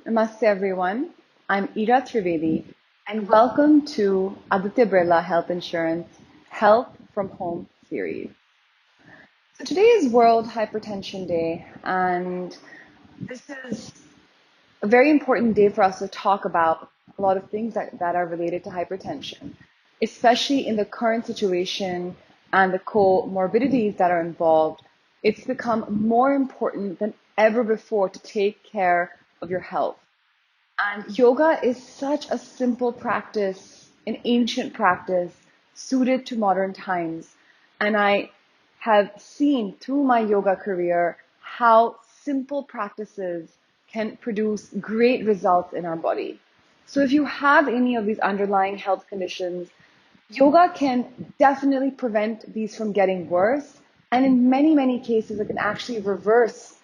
Namaste everyone. I'm Ira Trivedi and welcome to Aditya Birla Health Insurance Health from Home series. So today is World Hypertension Day, and this is a very important day for us to talk about a lot of things that are related to hypertension, especially in the current situation and the comorbidities that are involved. It's become more important than ever before to take care of your health. And yoga is such a simple practice, an ancient practice suited to modern times. And I have seen through my yoga career how simple practices can produce great results in our body. So if you have any of these underlying health conditions, yoga can definitely prevent these from getting worse. And in many, many cases, it can actually reverse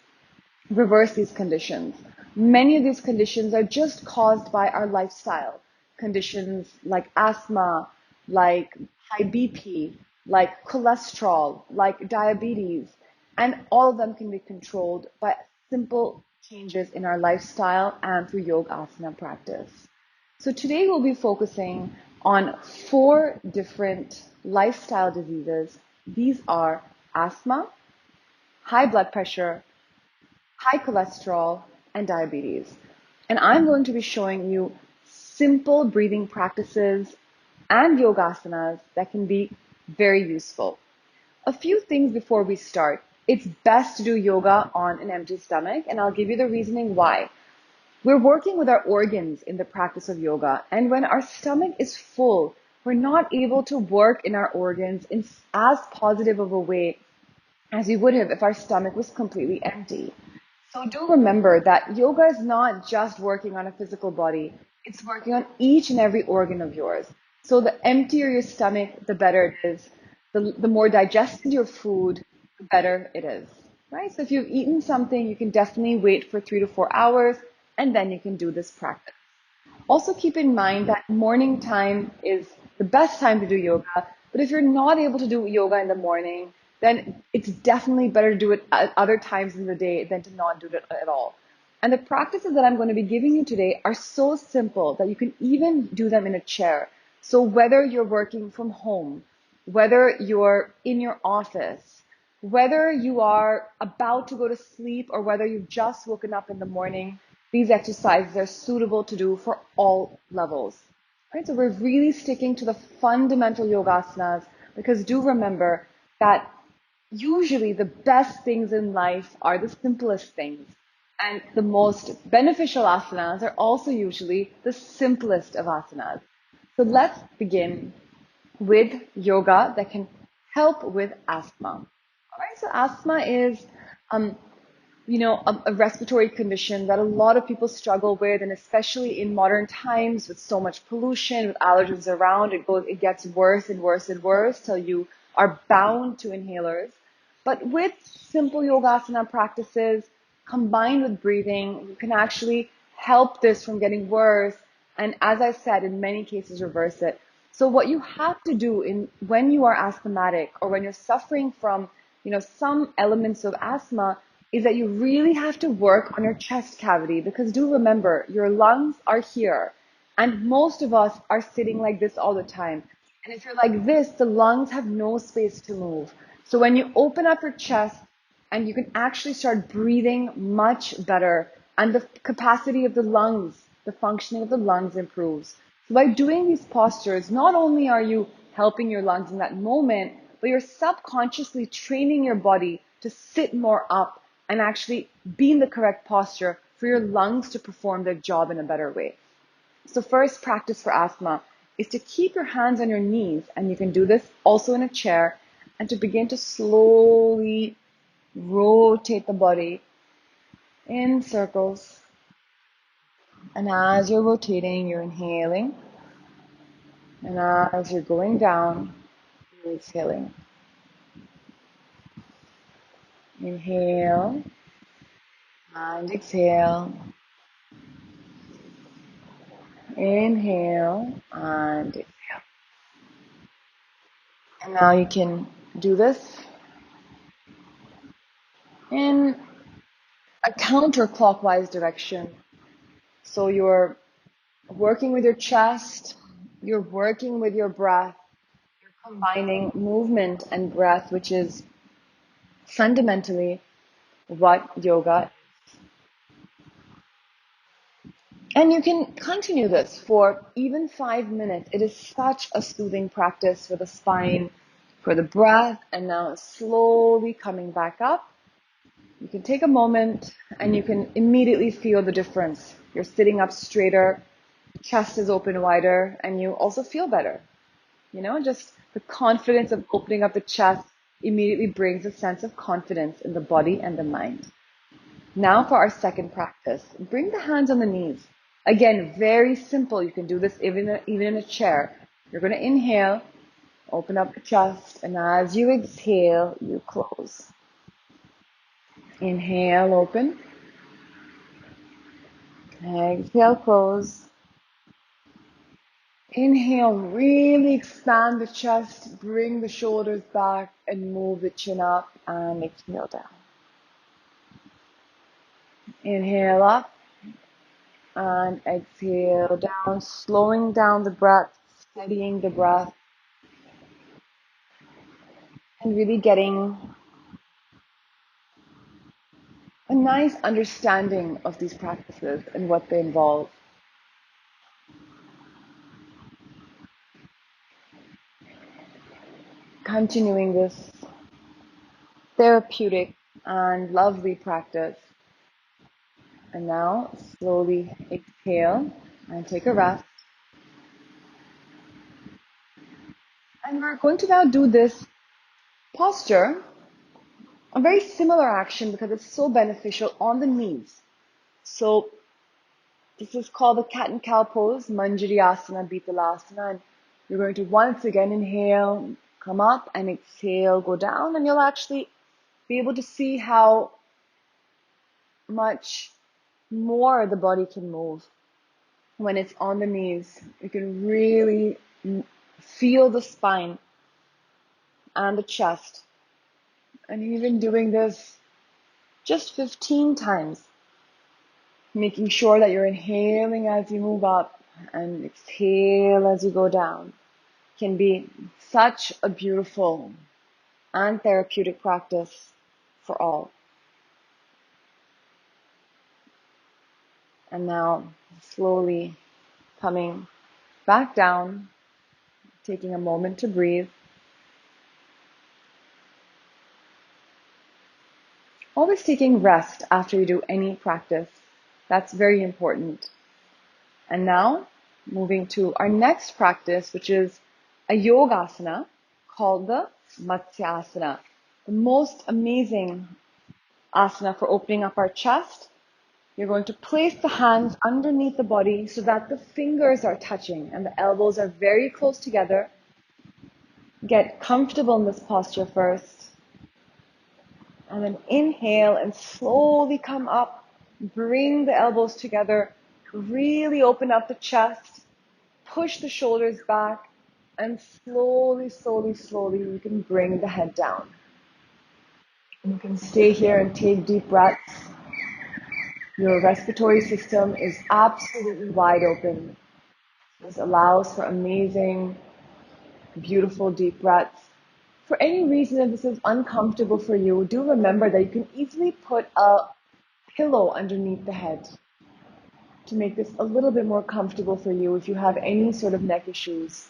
these conditions. Many of these conditions are just caused by our lifestyle. Conditions like asthma, like high BP, like cholesterol, like diabetes, and all of them can be controlled by simple changes in our lifestyle and through Yogasana practice. So today we'll be focusing on 4 different lifestyle diseases. These are asthma, high blood pressure, high cholesterol, and diabetes. And I'm going to be showing you simple breathing practices and yogasanas that can be very useful. A few things before we start. It's best to do yoga on an empty stomach, and I'll give you the reasoning why. We're working with our organs in the practice of yoga, and when our stomach is full, we're not able to work in our organs in as positive of a way as we would have if our stomach was completely empty. So do remember that yoga is not just working on a physical body, it's working on each and every organ of yours. So the emptier your stomach, the better it is. The more digested your food, the better it is. Right? So if you've eaten something, you can definitely wait for 3 to 4 hours and then you can do this practice. Also keep in mind that morning time is the best time to do yoga, but if you're not able to do yoga in the morning, then it's definitely better to do it at other times in the day than to not do it at all. And the practices that I'm going to be giving you today are so simple that you can even do them in a chair. So whether you're working from home, whether you're in your office, whether you are about to go to sleep or whether you've just woken up in the morning, these exercises are suitable to do for all levels. Right? So we're really sticking to the fundamental yogasanas because do remember that usually the best things in life are the simplest things. And the most beneficial asanas are also usually the simplest of asanas. So let's begin with yoga that can help with asthma. All right, so asthma is a respiratory condition that a lot of people struggle with, and especially in modern times with so much pollution, with allergens around, it gets worse and worse and worse till you are bound to inhalers. But with simple yogasana practices combined with breathing, you can actually help this from getting worse, and as I said, in many cases reverse it. So what you have to do when you are asthmatic or when you're suffering from some elements of asthma is that you really have to work on your chest cavity, because do remember, your lungs are here and most of us are sitting like this all the time. And if you're like this, the lungs have no space to move. So when you open up your chest and you can actually start breathing much better, and the capacity of the lungs, the functioning of the lungs improves. So by doing these postures, not only are you helping your lungs in that moment, but you're subconsciously training your body to sit more up and actually be in the correct posture for your lungs to perform their job in a better way. So first practice for asthma is to keep your hands on your knees, and you can do this also in a chair, and to begin to slowly rotate the body in circles. And as you're rotating, you're inhaling. And as you're going down, you're exhaling. Inhale and exhale. Inhale and exhale. And now you can do this in a counterclockwise direction. So you're working with your chest, you're working with your breath, you're combining movement and breath, which is fundamentally what yoga. And you can continue this for even 5 minutes. It is such a soothing practice for the spine, for the breath, and now slowly coming back up. You can take a moment and you can immediately feel the difference. You're sitting up straighter, chest is open wider, and you also feel better. Just the confidence of opening up the chest immediately brings a sense of confidence in the body and the mind. Now for our second practice, bring the hands on the knees. Again, very simple. You can do this even in a chair. You're going to inhale, open up the chest, and as you exhale, you close. Inhale, open. Exhale, close. Inhale, really expand the chest, bring the shoulders back, and move the chin up, and exhale down. Inhale up. And exhale down, slowing down the breath, steadying the breath, and really getting a nice understanding of these practices and what they involve. Continuing this therapeutic and lovely practice. And now slowly exhale and take a rest. And we're going to now do this posture, a very similar action because it's so beneficial on the knees. So this is called the cat and cow pose, Manjari Asana, Asana. And you're going to once again inhale, come up, and exhale, go down, and you'll actually be able to see how much more the body can move when it's on the knees. You can really feel the spine and the chest. And even doing this just 15 times, making sure that you're inhaling as you move up and exhale as you go down, can be such a beautiful and therapeutic practice for all. And now slowly coming back down, taking a moment to breathe. Always taking rest after you do any practice. That's very important. And now moving to our next practice, which is a Yogasana called the Matsyasana. The most amazing asana for opening up our chest. You're going to place the hands underneath the body so that the fingers are touching and the elbows are very close together. Get comfortable in this posture first. And then inhale and slowly come up. Bring the elbows together. Really open up the chest. Push the shoulders back. And slowly, slowly, slowly, you can bring the head down. You can stay here and take deep breaths. Your respiratory system is absolutely wide open. This allows for amazing, beautiful deep breaths. For any reason, if this is uncomfortable for you, do remember that you can easily put a pillow underneath the head to make this a little bit more comfortable for you if you have any sort of neck issues.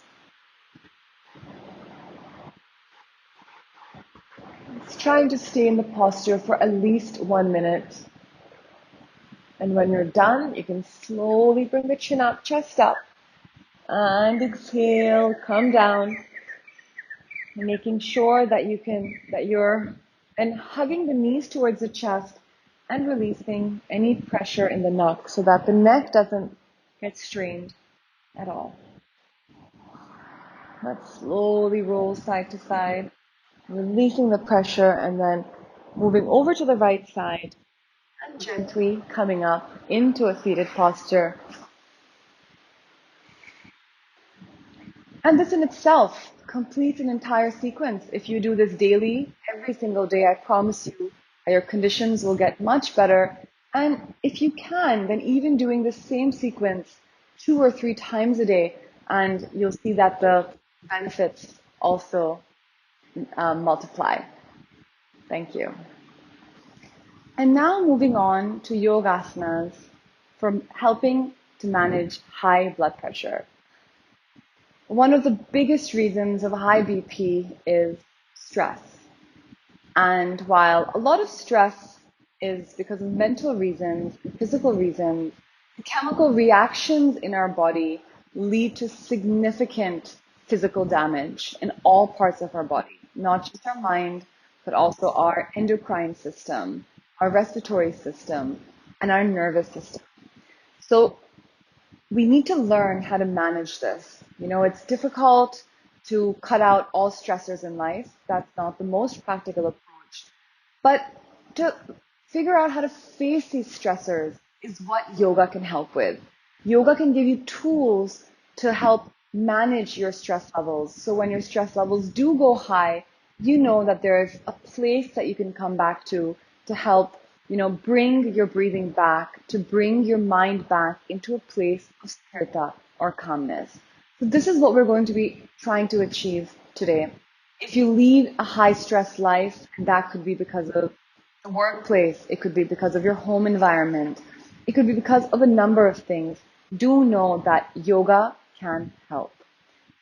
Let's try to stay in the posture for at least 1 minute. And when you're done, you can slowly bring the chin up, chest up, and exhale, come down. Making sure that you're hugging the knees towards the chest and releasing any pressure in the neck so that the neck doesn't get strained at all. Let's slowly roll side to side, releasing the pressure and then moving over to the right side and gently coming up into a seated posture. And this in itself completes an entire sequence. If you do this daily, every single day, I promise you that your conditions will get much better And if you can, then even doing the same sequence 2 or 3 times a day, and you'll see that the benefits also multiply. Thank you. And now moving on to Yogasanas for helping to manage high blood pressure. One of the biggest reasons of high BP is stress. And while a lot of stress is because of mental reasons, physical reasons, the chemical reactions in our body lead to significant physical damage in all parts of our body, not just our mind, but also our endocrine system, our respiratory system, and our nervous system. So we need to learn how to manage this. It's difficult to cut out all stressors in life. That's not the most practical approach. But to figure out how to face these stressors is what yoga can help with. Yoga can give you tools to help manage your stress levels. So when your stress levels do go high, you know that there's a place that you can come back to help bring your breathing back, to bring your mind back into a place of sthirta or calmness. So this is what we're going to be trying to achieve today. If you lead a high stress life, that could be because of the workplace, it could be because of your home environment, it could be because of a number of things. Do know that yoga can help.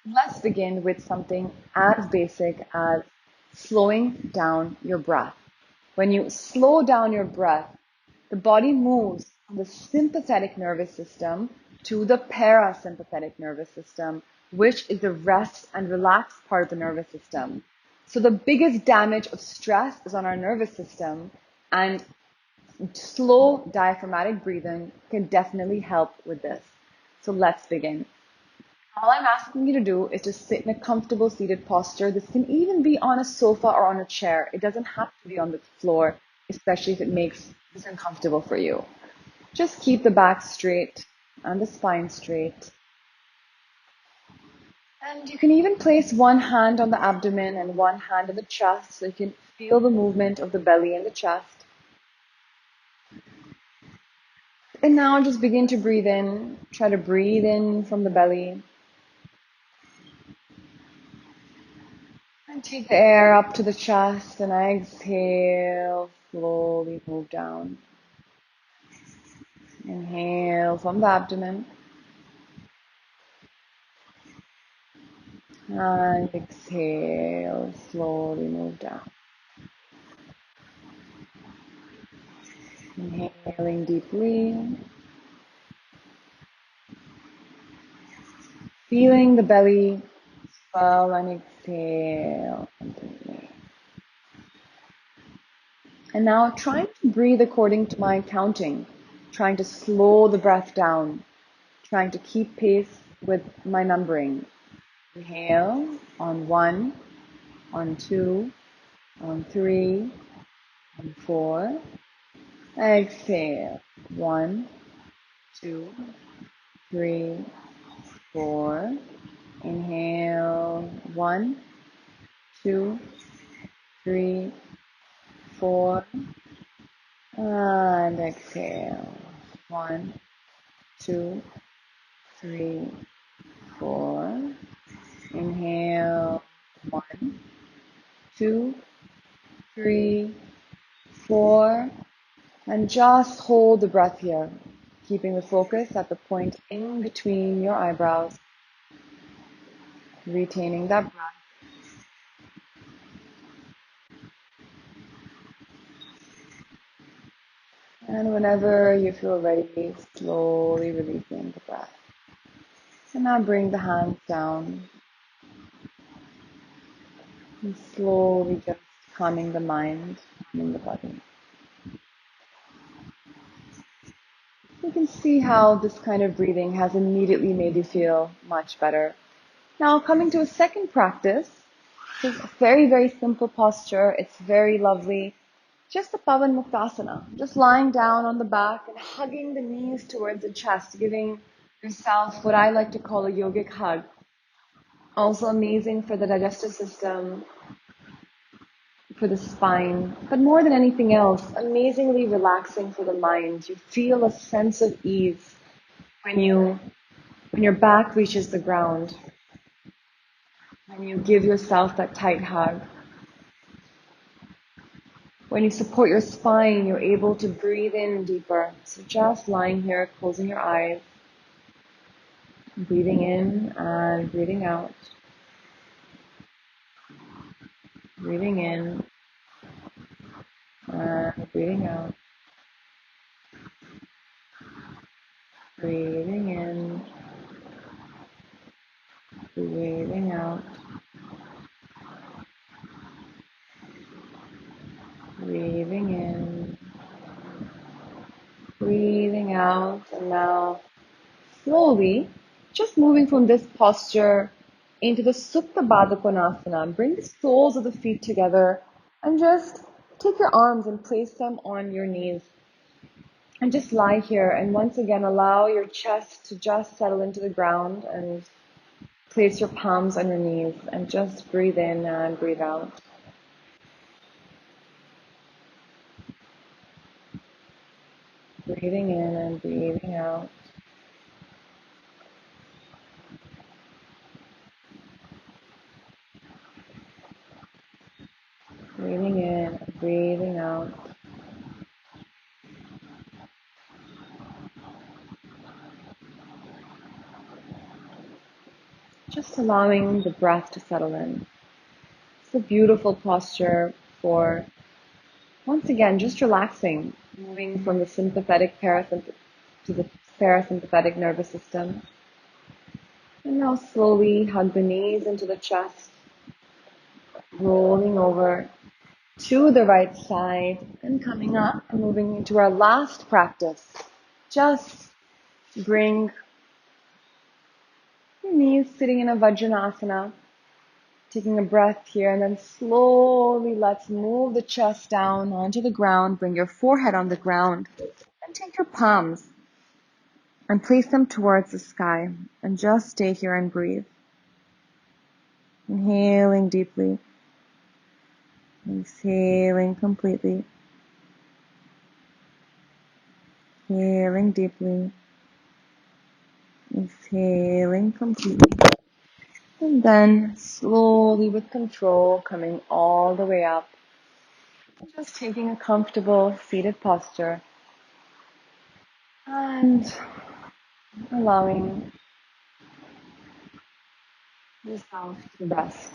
Let's begin with something as basic as slowing down your breath. When you slow down your breath, the body moves from the sympathetic nervous system to the parasympathetic nervous system, which is the rest and relaxed part of the nervous system. So the biggest damage of stress is on our nervous system, and slow diaphragmatic breathing can definitely help with this. So let's begin. All I'm asking you to do is to sit in a comfortable seated posture. This can even be on a sofa or on a chair. It doesn't have to be on the floor, especially if it makes this uncomfortable for you. Just keep the back straight and the spine straight. And you can even place one hand on the abdomen and one hand on the chest so you can feel the movement of the belly and the chest. And now just begin to breathe in. Try to breathe in from the belly. And take the air up to the chest and exhale, slowly move down. Inhale from the abdomen. And exhale, slowly move down. Inhaling deeply. Feeling the belly swell and exhale completely. And now trying to breathe according to my counting. Trying to slow the breath down. Trying to keep pace with my numbering. Inhale on 1, on 2, on 3, on 4. Exhale. 1, 2, 3, 4. Inhale. 1, 2, 3, 4. And exhale. 1, 2, 3, 4. Inhale. 1, 2, 3, 4. And just hold the breath here, keeping the focus at the point in between your eyebrows, retaining that breath. And whenever you feel ready, slowly releasing the breath. And now bring the hands down. And slowly just calming the mind, calming the body. You can see how this kind of breathing has immediately made you feel much better. Now coming to a second practice. This is a very, very simple posture. It's very lovely. Just the Pawan Muktasana. Just lying down on the back and hugging the knees towards the chest, giving yourself what I like to call a yogic hug. Also amazing for the digestive system. for the spine, but more than anything else, amazingly relaxing for the mind. You feel a sense of ease when your back reaches the ground, when you give yourself that tight hug. When you support your spine, you're able to breathe in deeper. So just lying here, closing your eyes, breathing in and breathing out. Breathing in and breathing out. Breathing in, breathing out. Breathing in, breathing out. And now slowly, just moving from this posture into the Superbad Asana. Bring the soles of the feet together and just take your arms and place them on your knees. And just lie here and once again allow your chest to just settle into the ground and place your palms on your knees and just breathe in and breathe out. Breathing in and breathing out. Breathing in and breathing out. Just allowing the breath to settle in. It's a beautiful posture for, once again, just relaxing, moving from the sympathetic to the parasympathetic nervous system. And now slowly hug the knees into the chest, rolling over to the right side and coming up and moving into our last practice. Just bring your knees sitting in a Vajanasana, taking a breath here, and then slowly let's move the chest down onto the ground. Bring your forehead on the ground and take your palms and place them towards the sky and just stay here and breathe. Inhaling deeply, exhaling completely, inhaling deeply, exhaling completely. And then slowly with control coming all the way up. Just taking a comfortable seated posture and allowing yourself to rest.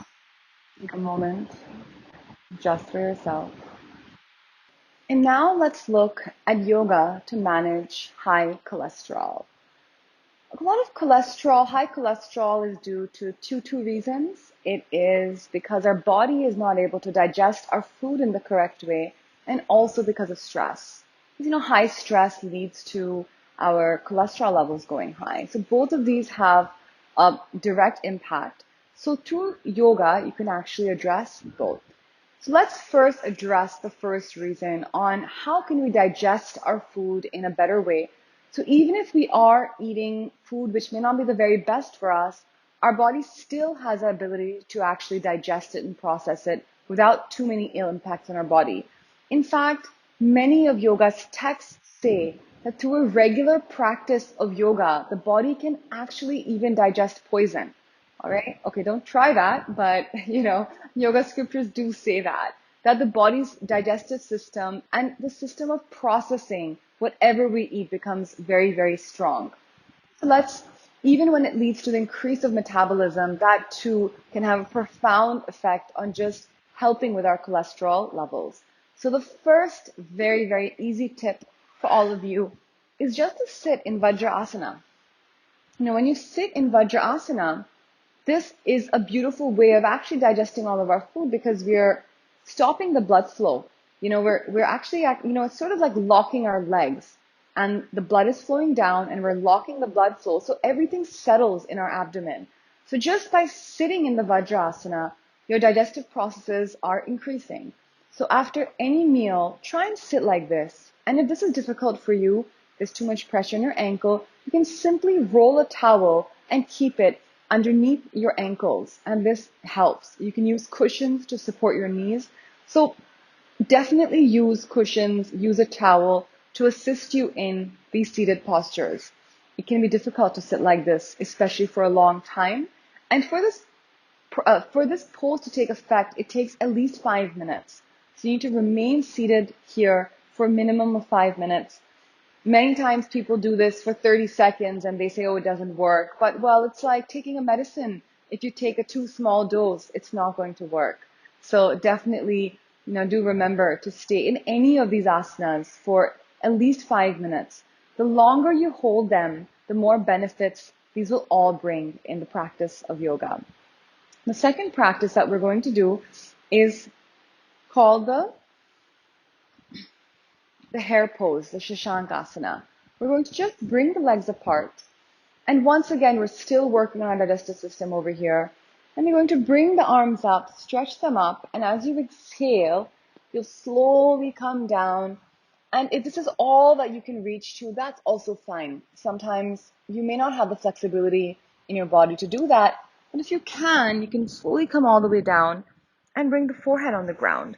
Take a moment just for yourself. And now let's look at yoga to manage high cholesterol. A lot of cholesterol, high cholesterol is due to two reasons. It is because our body is not able to digest our food in the correct way, and also because of stress. High stress leads to our cholesterol levels going high. So both of these have a direct impact. So through yoga, you can actually address both. So let's first address the first reason on how can we digest our food in a better way. So even if we are eating food which may not be the very best for us, our body still has the ability to actually digest it and process it without too many ill impacts on our body. In fact, many of yoga's texts say that through a regular practice of yoga, the body can actually even digest poison. All right. Okay. Don't try that. But, yoga scriptures do say that the body's digestive system and the system of processing whatever we eat becomes very, very strong. So even when it leads to the increase of metabolism, that too can have a profound effect on just helping with our cholesterol levels. So the first very, very easy tip for all of you is just to sit in Vajra Asana. When you sit in Vajra Asana, this is a beautiful way of actually digesting all of our food because we're stopping the blood flow. We're actually, it's sort of like locking our legs and the blood is flowing down and we're locking the blood flow. So everything settles in our abdomen. So just by sitting in the Vajrasana, your digestive processes are increasing. So after any meal, try and sit like this. And if this is difficult for you, there's too much pressure on your ankle, you can simply roll a towel and keep it underneath your ankles, and this helps. You can use cushions to support your knees. So definitely use cushions, use a towel to assist you in these seated postures. It can be difficult to sit like this, especially for a long time. And for this pose to take effect, it takes at least 5 minutes. So you need to remain seated here for a minimum of 5 minutes. Many times people do this for 30 seconds and they say, oh, it doesn't work. But well, it's like taking a medicine. If you take a too small dose, it's not going to work. So definitely, do remember to stay in any of these asanas for at least 5 minutes. The longer you hold them, the more benefits these will all bring in the practice of yoga. The second practice that we're going to do is called the hair pose, the Shashankasana. We're going to just bring the legs apart. And once again, we're still working on our digestive system over here. And you're going to bring the arms up, stretch them up. And as you exhale, you'll slowly come down. And if this is all that you can reach to, that's also fine. Sometimes you may not have the flexibility in your body to do that. But if you can slowly come all the way down and bring the forehead on the ground.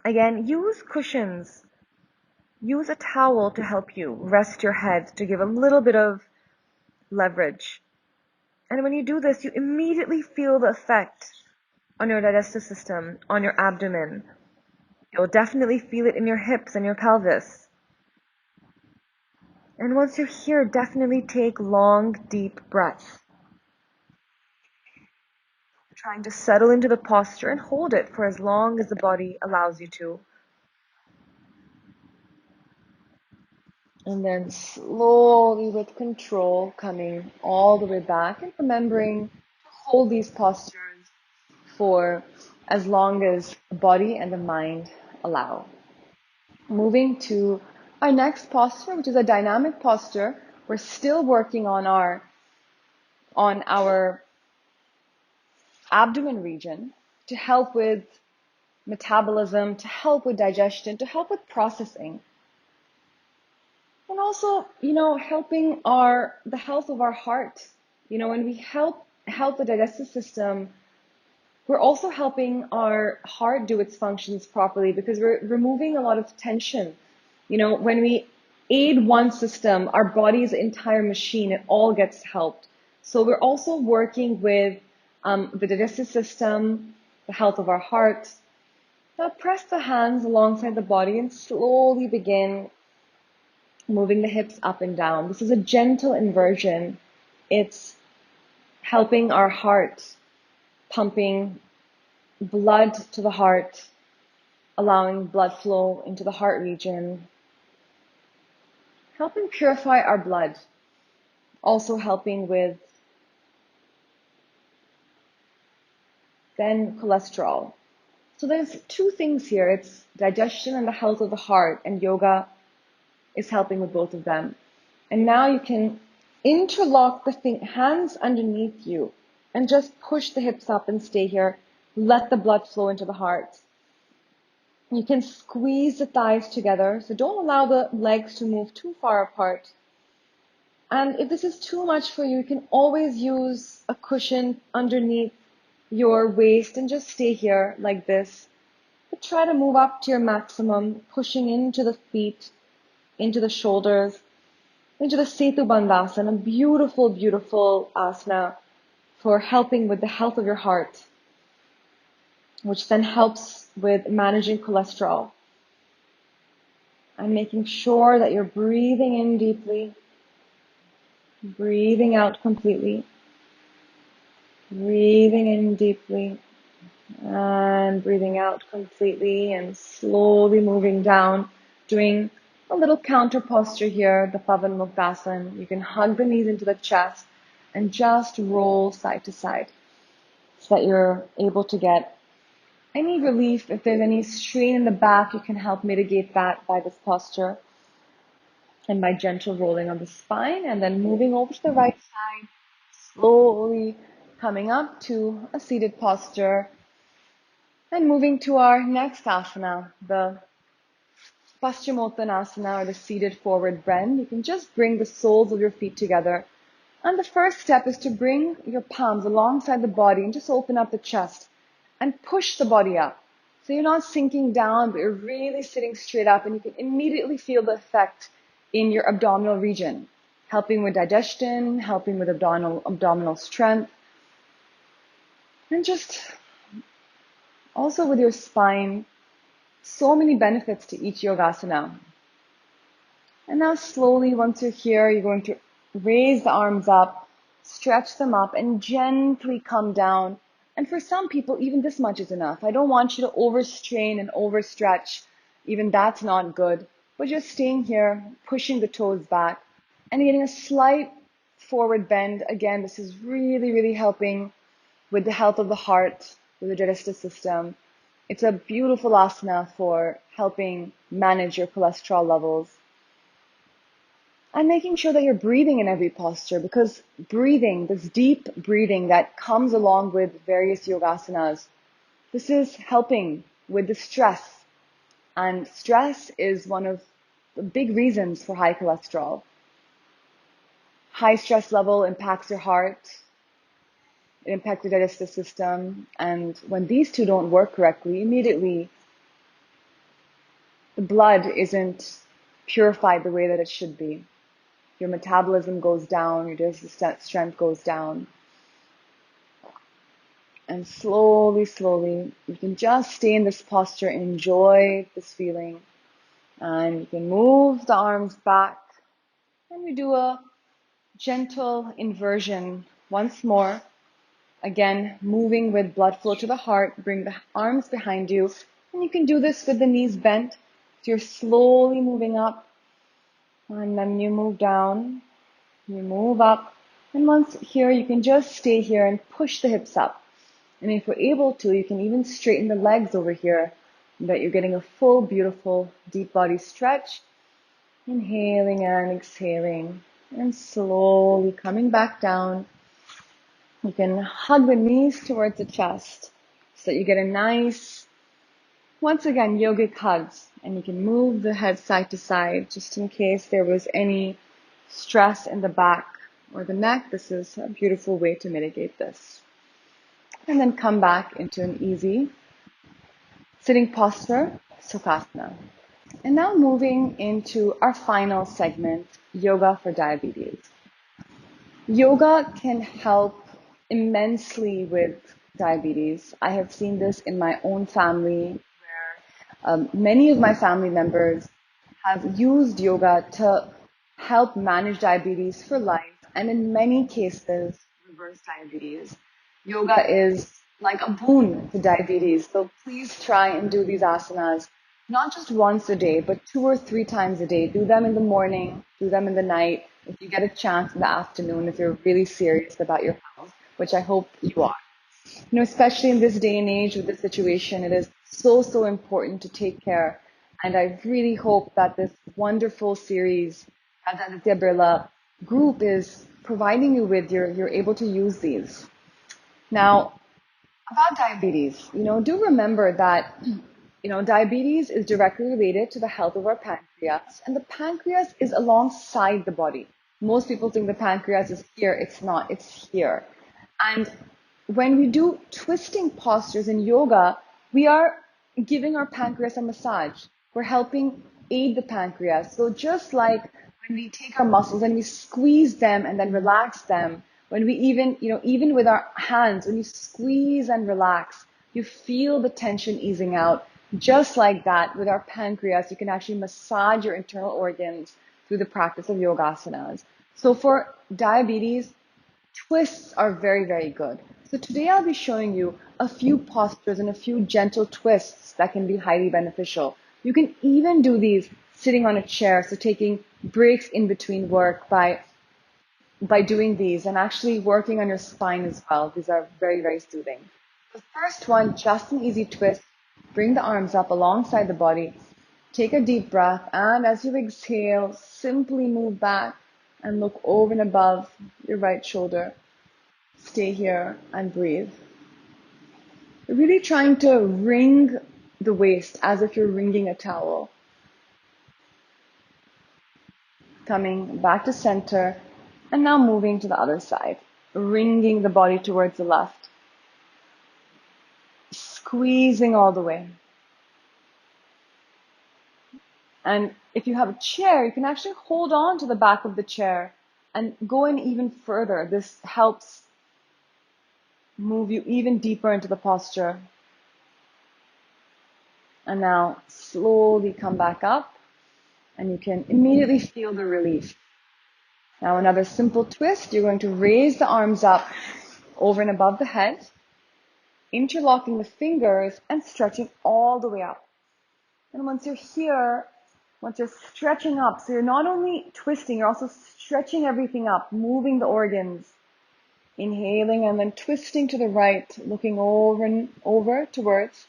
Again, use cushions. Use a towel to help you rest your head to give a little bit of leverage. And when you do this, you immediately feel the effect on your digestive system, on your abdomen. You'll definitely feel it in your hips and your pelvis. And once you're here, definitely take long, deep breaths. Trying to settle into the posture and hold it for as long as the body allows you to. And then slowly with control coming all the way back and remembering to hold these postures for as long as the body and the mind allow. Moving to our next posture, which is a dynamic posture. We're still working on our abdomen region to help with metabolism, to help with digestion, to help with processing. And also, helping the health of our heart. When we help the digestive system, we're also helping our heart do its functions properly because we're removing a lot of tension. When we aid one system, our body's entire machine, it all gets helped. So we're also working with the digestive system, the health of our heart. Now press the hands alongside the body and slowly begin moving the hips up and down. This is a gentle inversion. It's helping our heart, pumping blood to the heart, allowing blood flow into the heart region, helping purify our blood, also helping with then cholesterol. So there's two things here. It's digestion and the health of the heart, and yoga is helping with both of them. And now you can interlock the hands underneath you and just push the hips up and stay here. Let the blood flow into the heart. You can squeeze the thighs together, so don't allow the legs to move too far apart. And if this is too much for you, you can always use a cushion underneath your waist and just stay here like this. But try to move up to your maximum, pushing into the feet, into the shoulders, into the Setubandh Asana, a beautiful, beautiful asana for helping with the health of your heart, which then helps with managing cholesterol. And making sure that you're breathing in deeply, breathing out completely, breathing in deeply, and breathing out completely, and slowly moving down, doing a little counter posture here, the Pawan Muktasana. You can hug the knees into the chest and just roll side to side so that you're able to get any relief. If there's any strain in the back, you can help mitigate that by this posture and by gentle rolling on the spine, and then moving over to the right side, slowly coming up to a seated posture and moving to our next asana, the Paschimottanasana, or the seated forward bend. You can just bring the soles of your feet together. And the first step is to bring your palms alongside the body and just open up the chest and push the body up. So you're not sinking down, but you're really sitting straight up, and you can immediately feel the effect in your abdominal region, helping with digestion, helping with abdominal strength, and just also with your spine. So many benefits to each yogasana. And now slowly, once you're here, you're going to raise the arms up, stretch them up, and gently come down. And for some people, even this much is enough. I don't want you to overstrain and overstretch. Even that's not good. But just staying here, pushing the toes back, and getting a slight forward bend. Again, this is really, really helping with the health of the heart, with the digestive system. It's a beautiful asana for helping manage your cholesterol levels. And making sure that you're breathing in every posture, because breathing, this deep breathing that comes along with various yogasanas, this is helping with the stress. And stress is one of the big reasons for high cholesterol. High stress level impacts your heart, it impacts the digestive system, and when these two don't work correctly, immediately the blood isn't purified the way that it should be. Your metabolism goes down, your digestive strength goes down. And slowly, slowly, you can just stay in this posture, enjoy this feeling. And you can move the arms back. And we do a gentle inversion once more. Again, moving with blood flow to the heart. Bring the arms behind you. And you can do this with the knees bent. So you're slowly moving up. And then you move down. You move up. And once here, you can just stay here and push the hips up. And if you're able to, you can even straighten the legs over here, so that you're getting a full, beautiful, deep body stretch. Inhaling and exhaling. And slowly coming back down. You can hug the knees towards the chest so that you get a nice, once again, yogic hugs. And you can move the head side to side just in case there was any stress in the back or the neck. This is a beautiful way to mitigate this. And then come back into an easy sitting posture, Sukhasana. And now moving into our final segment, yoga for diabetes. Yoga can help immensely with diabetes. I have seen this in my own family, where many of my family members have used yoga to help manage diabetes for life, and in many cases, reverse diabetes. Yoga is like a boon to diabetes, so please try and do these asanas, not just once a day, but 2 or 3 times a day. Do them in the morning, do them in the night, if you get a chance in the afternoon, if you're really serious about your health, which I hope you are. Especially in this day and age with this situation, it is so, so important to take care. And I really hope that this wonderful series that the Aditya Birla group is providing you with, you're able to use these. Now, about diabetes, do remember that, diabetes is directly related to the health of our pancreas, and the pancreas is alongside the body. Most people think the pancreas is here. It's not. It's here. And when we do twisting postures in yoga, we are giving our pancreas a massage. We're helping aid the pancreas. So just like when we take our muscles and we squeeze them and then relax them, when we even with our hands, when you squeeze and relax, you feel the tension easing out. Just like that, with our pancreas, you can actually massage your internal organs through the practice of yogasanas. So for diabetes, twists are very, very good. So today I'll be showing you a few postures and a few gentle twists that can be highly beneficial. You can even do these sitting on a chair, so taking breaks in between work by doing these and actually working on your spine as well. These are very, very soothing. The first one, just an easy twist. Bring the arms up alongside the body. Take a deep breath, and as you exhale, simply move back and look over and above your right shoulder. Stay here and breathe. You're really trying to wring the waist as if you're wringing a towel. Coming back to center, and now moving to the other side, wringing the body towards the left. Squeezing all the way. And if you have a chair, you can actually hold on to the back of the chair and go in even further. This helps move you even deeper into the posture. And now slowly come back up, and you can immediately feel the relief. Now another simple twist. You're going to raise the arms up over and above the head, interlocking the fingers and stretching all the way up. And once you're here, once you're stretching up, so you're not only twisting, you're also stretching everything up, moving the organs. Inhaling and then twisting to the right, looking over and over towards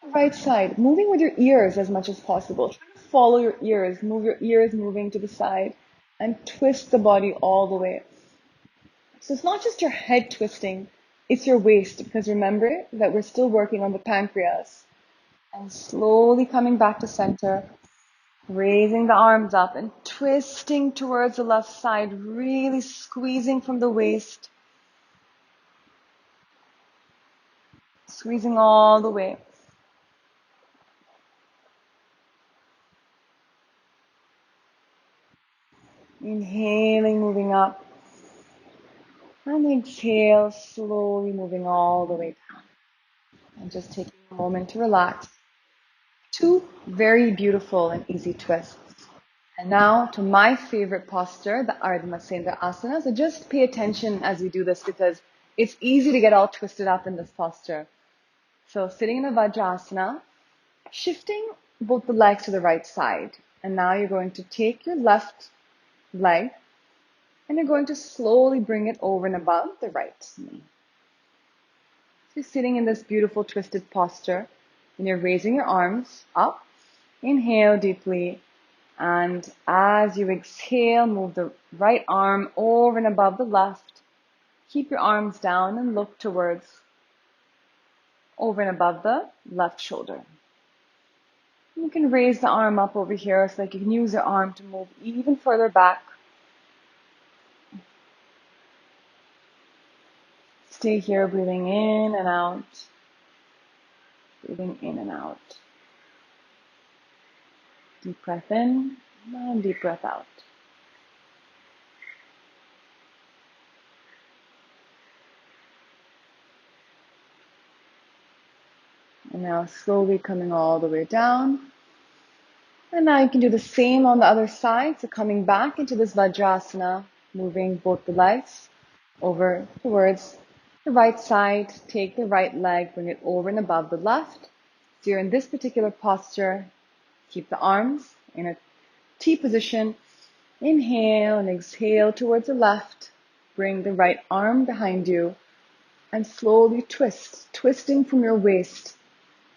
the right side, moving with your ears as much as possible. Try to follow your ears, move your ears moving to the side, and twist the body all the way. So it's not just your head twisting, it's your waist, because remember that we're still working on the pancreas. And slowly coming back to center, raising the arms up and twisting towards the left side, really squeezing from the waist. Squeezing all the way. Inhaling, moving up. And exhale, slowly moving all the way down. And just taking a moment to relax. 2 very beautiful and easy twists. And now to my favorite posture, the Vajra Asana. So just pay attention as we do this, because it's easy to get all twisted up in this posture. So sitting in a Vajra Asana, shifting both the legs to the right side. And now you're going to take your left leg and you're going to slowly bring it over and above the right knee. So you're sitting in this beautiful twisted posture and you're raising your arms up. Inhale deeply, and as you exhale, move the right arm over and above the left. Keep your arms down and look towards over and above the left shoulder. You can raise the arm up over here so that you can use your arm to move even further back. Stay here, breathing in and out. Breathing in and out. Deep breath in and deep breath out. And now slowly coming all the way down. And now you can do the same on the other side. So coming back into this Vajra Asana, moving both the legs over towards the right side. Take the right leg, bring it over and above the left. So you're in this particular posture. Keep the arms in a T position. Inhale and exhale towards the left. Bring the right arm behind you and slowly twist, twisting from your waist.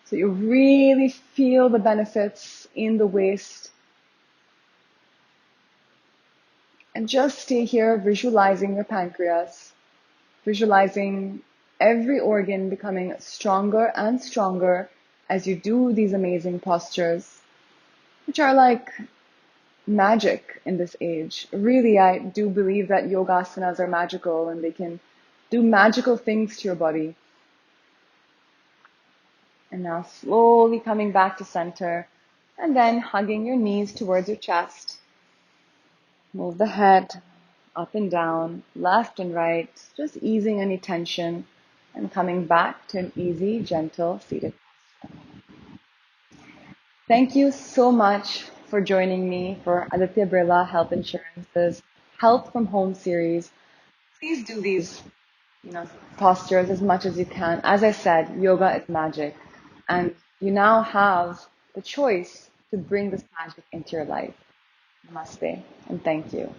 So you really feel the benefits in the waist. And just stay here visualizing your pancreas, visualizing every organ becoming stronger and stronger as you do these amazing postures, which are like magic in this age. Really, I do believe that yogasanas are magical and they can do magical things to your body. And now slowly coming back to center and then hugging your knees towards your chest. Move the head up and down, left and right, just easing any tension and coming back to an easy, gentle seated posture. Thank you so much for joining me for Aditya Birla Health Insurance's Health from Home series. Please do these postures as much as you can. As I said, yoga is magic. And you now have the choice to bring this magic into your life. Namaste, and thank you.